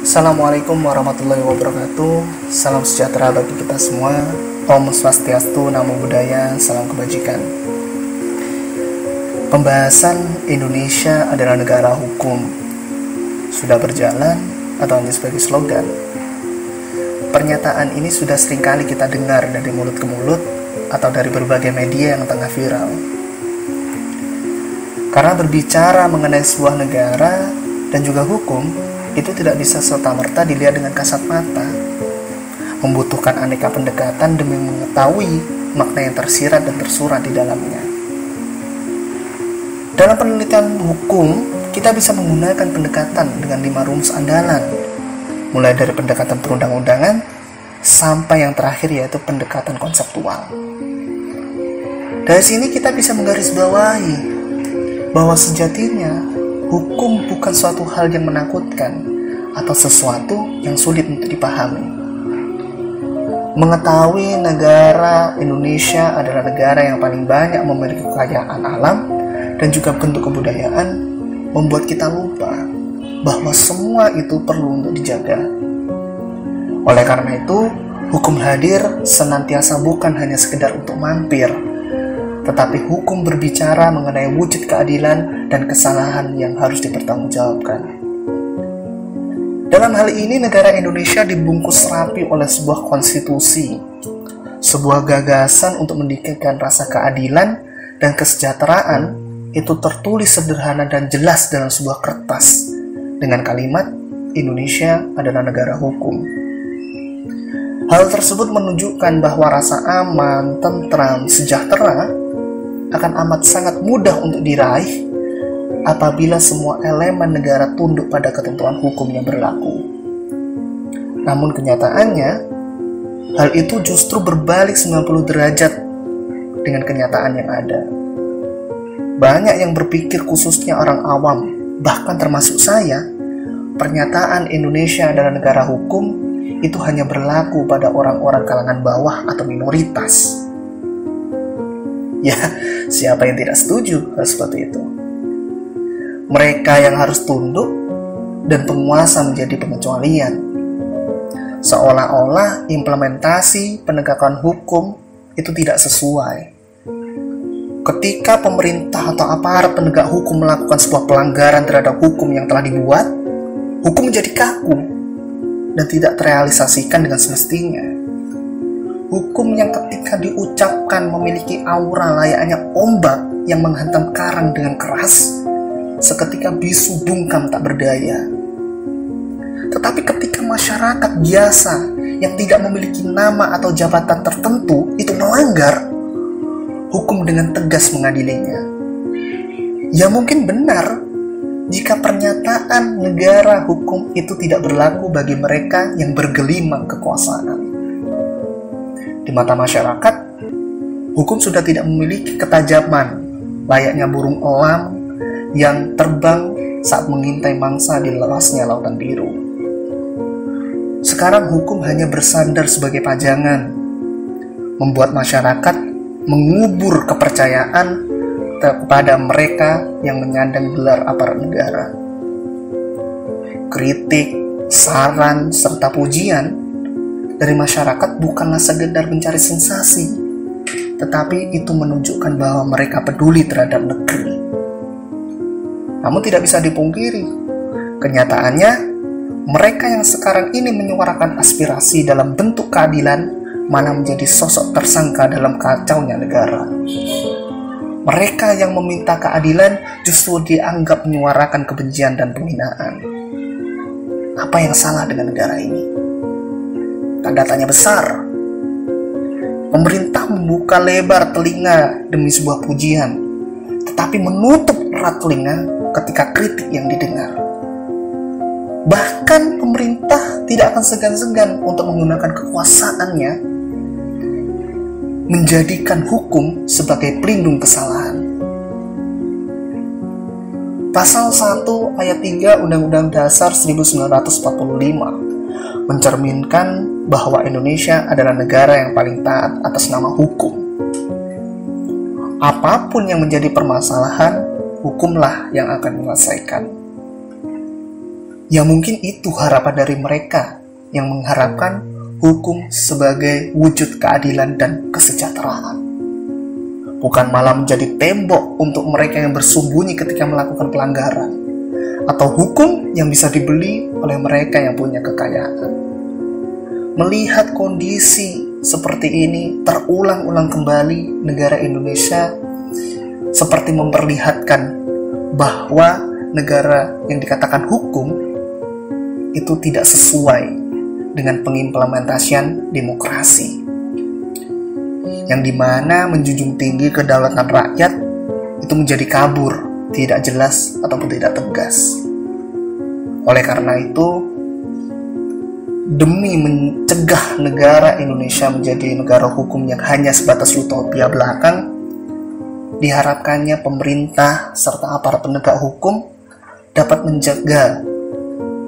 Assalamualaikum warahmatullahi wabarakatuh. Salam sejahtera bagi kita semua. Om Swastiastu, Namo Buddhaya, salam kebajikan. Pembahasan Indonesia adalah negara hukum sudah berjalan atau hanya sebagai slogan? Pernyataan ini sudah seringkali kita dengar dari mulut ke mulut atau dari berbagai media yang tengah viral. Karena berbicara mengenai sebuah negara dan juga hukum, itu tidak bisa serta-merta dilihat dengan kasat mata. Membutuhkan aneka pendekatan demi mengetahui makna yang tersirat dan tersurat di dalamnya. Dalam penelitian hukum, kita bisa menggunakan pendekatan dengan 5 rumus andalan, mulai dari pendekatan perundang-undangan sampai yang terakhir yaitu pendekatan konseptual. Dari sini kita bisa menggarisbawahi bahwa sejatinya hukum bukan suatu hal yang menakutkan atau sesuatu yang sulit untuk dipahami. Mengetahui negara Indonesia adalah negara yang paling banyak memiliki kekayaan alam dan juga bentuk kebudayaan membuat kita lupa bahwa semua itu perlu untuk dijaga. Oleh karena itu, hukum hadir senantiasa bukan hanya sekedar untuk mampir, tetapi hukum berbicara mengenai wujud keadilan dan kesalahan yang harus dipertanggungjawabkan. Dalam hal ini, negara Indonesia dibungkus rapi oleh sebuah konstitusi, sebuah gagasan untuk mendikatkan rasa keadilan dan kesejahteraan itu tertulis sederhana dan jelas dalam sebuah kertas dengan kalimat Indonesia adalah negara hukum. Hal tersebut menunjukkan bahwa rasa aman, tentram, sejahtera akan amat sangat mudah untuk diraih apabila semua elemen negara tunduk pada ketentuan hukum yang berlaku. Namun kenyataannya, hal itu justru berbalik 90 derajat dengan kenyataan yang ada. Banyak yang berpikir, khususnya orang awam, bahkan termasuk saya, pernyataan Indonesia adalah negara hukum itu hanya berlaku pada orang-orang kalangan bawah atau minoritas. Ya, siapa yang tidak setuju hal seperti itu? Mereka yang harus tunduk dan penguasa menjadi pengecualian. Seolah-olah implementasi penegakan hukum itu tidak sesuai. Ketika pemerintah atau aparat penegak hukum melakukan sebuah pelanggaran terhadap hukum yang telah dibuat, hukum menjadi kaku dan tidak terrealisasikan dengan semestinya. Hukum yang ketika diucapkan memiliki aura layaknya ombak yang menghantam karang dengan keras, seketika bisu bungkam tak berdaya. Tetapi ketika masyarakat biasa yang tidak memiliki nama atau jabatan tertentu itu melanggar, hukum dengan tegas mengadilinya. Ya mungkin benar jika pernyataan negara hukum itu tidak berlaku bagi mereka yang bergelimang kekuasaan. Di mata masyarakat, hukum sudah tidak memiliki ketajaman layaknya burung elang yang terbang saat mengintai mangsa di luasnya lautan biru. Sekarang hukum hanya bersandar sebagai pajangan, membuat masyarakat mengubur kepercayaan kepada mereka yang menyandang gelar aparat negara. Kritik, saran, serta pujian dari masyarakat bukanlah sekedar mencari sensasi, tetapi itu menunjukkan bahwa mereka peduli terhadap negeri. Namun tidak bisa dipungkiri, kenyataannya mereka yang sekarang ini menyuarakan aspirasi dalam bentuk keadilan mana menjadi sosok tersangka dalam kacaunya negara. Mereka yang meminta keadilan justru dianggap menyuarakan kebencian dan penghinaan. Apa yang salah dengan negara ini? Tanda tanya besar. Pemerintah membuka lebar telinga demi sebuah pujian, tetapi menutup erat telinga ketika kritik yang didengar. Bahkan pemerintah tidak akan segan-segan untuk menggunakan kekuasaannya menjadikan hukum sebagai pelindung kesalahan. Pasal 1 ayat 3 Undang-Undang Dasar 1945 mencerminkan bahwa Indonesia adalah negara yang paling taat atas nama hukum. Apapun yang menjadi permasalahan, hukumlah yang akan menyelesaikan. Ya mungkin itu harapan dari mereka yang mengharapkan hukum sebagai wujud keadilan dan kesejahteraan. Bukan malah menjadi tembok untuk mereka yang bersembunyi ketika melakukan pelanggaran, atau hukum yang bisa dibeli oleh mereka yang punya kekayaan. Melihat kondisi seperti ini terulang-ulang kembali, negara Indonesia seperti memperlihatkan bahwa negara yang dikatakan hukum itu tidak sesuai dengan pengimplementasian demokrasi, yang dimana menjunjung tinggi kedaulatan rakyat itu menjadi kabur, tidak jelas ataupun tidak tegas. Oleh karena itu, demi mencegah negara Indonesia menjadi negara hukum yang hanya sebatas utopia belakang, diharapkannya pemerintah serta aparat penegak hukum dapat menjaga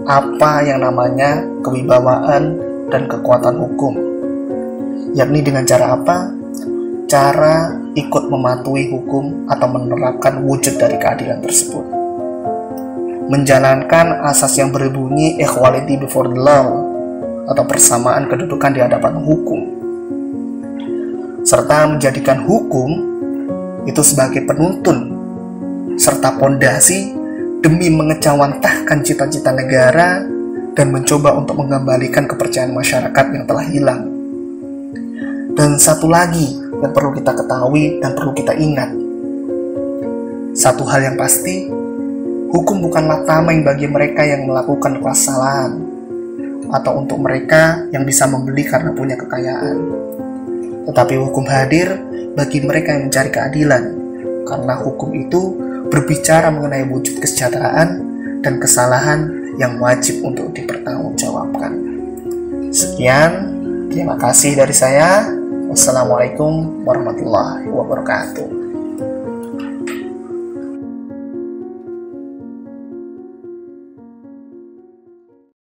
apa yang namanya kewibawaan dan kekuatan hukum. Yakni dengan cara apa? Cara ikut mematuhi hukum atau menerapkan wujud dari keadilan tersebut. Menjalankan asas yang berbunyi equality before the law atau persamaan kedudukan di hadapan hukum. Serta menjadikan hukum itu sebagai penuntun serta pondasi demi mengejawantahkan cita-cita negara dan mencoba untuk mengembalikan kepercayaan masyarakat yang telah hilang. Dan satu lagi yang perlu kita ketahui dan perlu kita ingat. Satu hal yang pasti, hukum bukanlah tameng bagi mereka yang melakukan kesalahan atau untuk mereka yang bisa membeli karena punya kekayaan. Tetapi hukum hadir bagi mereka yang mencari keadilan, karena hukum itu berbicara mengenai wujud kesejahteraan dan kesalahan yang wajib untuk dipertanggungjawabkan. Sekian, terima kasih dari saya. Wassalamualaikum warahmatullahi wabarakatuh.